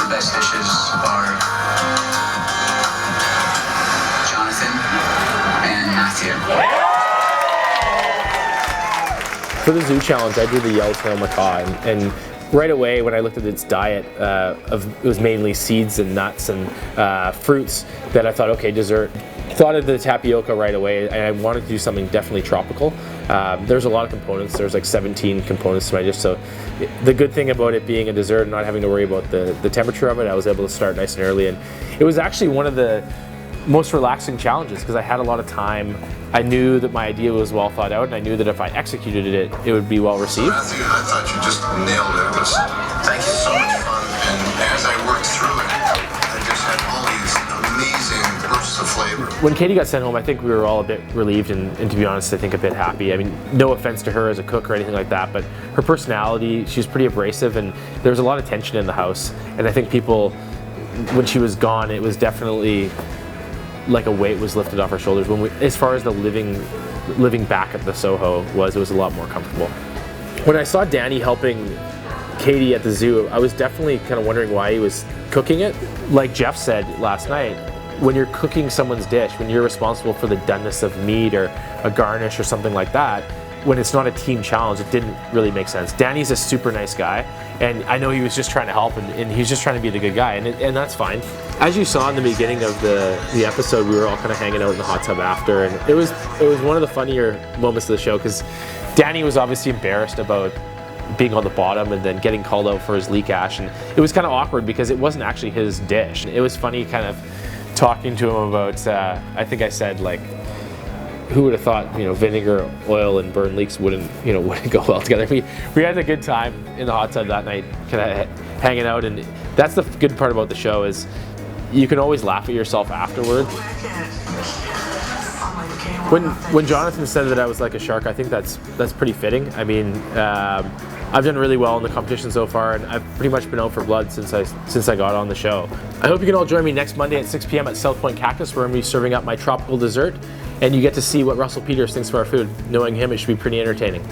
best dishes are Jonathan and Matthew. For the zoo challenge, I did the yellowtail macaw, and right away when I looked at its diet, it was mainly seeds and nuts and fruits, that I thought, okay, dessert. Thought of the tapioca right away, and I wanted to do something definitely tropical. There's a lot of components. There's like 17 components to my dish, so the good thing about it being a dessert and not having to worry about the temperature of it, I was able to start nice and early, and it was actually one of the most relaxing challenges because I had a lot of time. I knew that my idea was well thought out, and I knew that if I executed it, it would be well received. Matthew, I thought you just nailed it. It was, thank you, so much fun. And as I worked through it, I just had all these amazing bursts of flavor. When Katie got sent home, I think we were all a bit relieved and to be honest, I think a bit happy. I mean, no offense to her as a cook or anything like that, but her personality, she was pretty abrasive, and there was a lot of tension in the house. And I think people, when she was gone, it was definitely like a weight was lifted off our shoulders. As far as the living back at the Soho it was a lot more comfortable. When I saw Danny helping Katie at the zoo, I was definitely kind of wondering why he was cooking it. Like Jeff said last night, when you're cooking someone's dish, when you're responsible for the doneness of meat or a garnish or something like that, when it's not a team challenge, it didn't really make sense. Danny's a super nice guy, and I know he was just trying to help, and he was just trying to be the good guy, and that's fine. As you saw in the beginning of the episode, we were all kind of hanging out in the hot tub after, and it was one of the funnier moments of the show because Danny was obviously embarrassed about being on the bottom and then getting called out for his leek ash, and it was kind of awkward because it wasn't actually his dish. It was funny kind of talking to him about, I think I said, like, who would have thought, vinegar, oil, and burn leeks wouldn't go well together. We had a good time in the hot tub that night, kind of hanging out, and that's the good part about the show is you can always laugh at yourself afterward. When Jonathan said that I was like a shark, I think that's pretty fitting. I mean, I've done really well in the competition so far, and I've pretty much been out for blood since I got on the show. I hope you can all join me next Monday at 6 p.m. at South Point Cactus, where I'm going to be serving up my tropical dessert, and you get to see what Russell Peters thinks of our food. Knowing him, it should be pretty entertaining.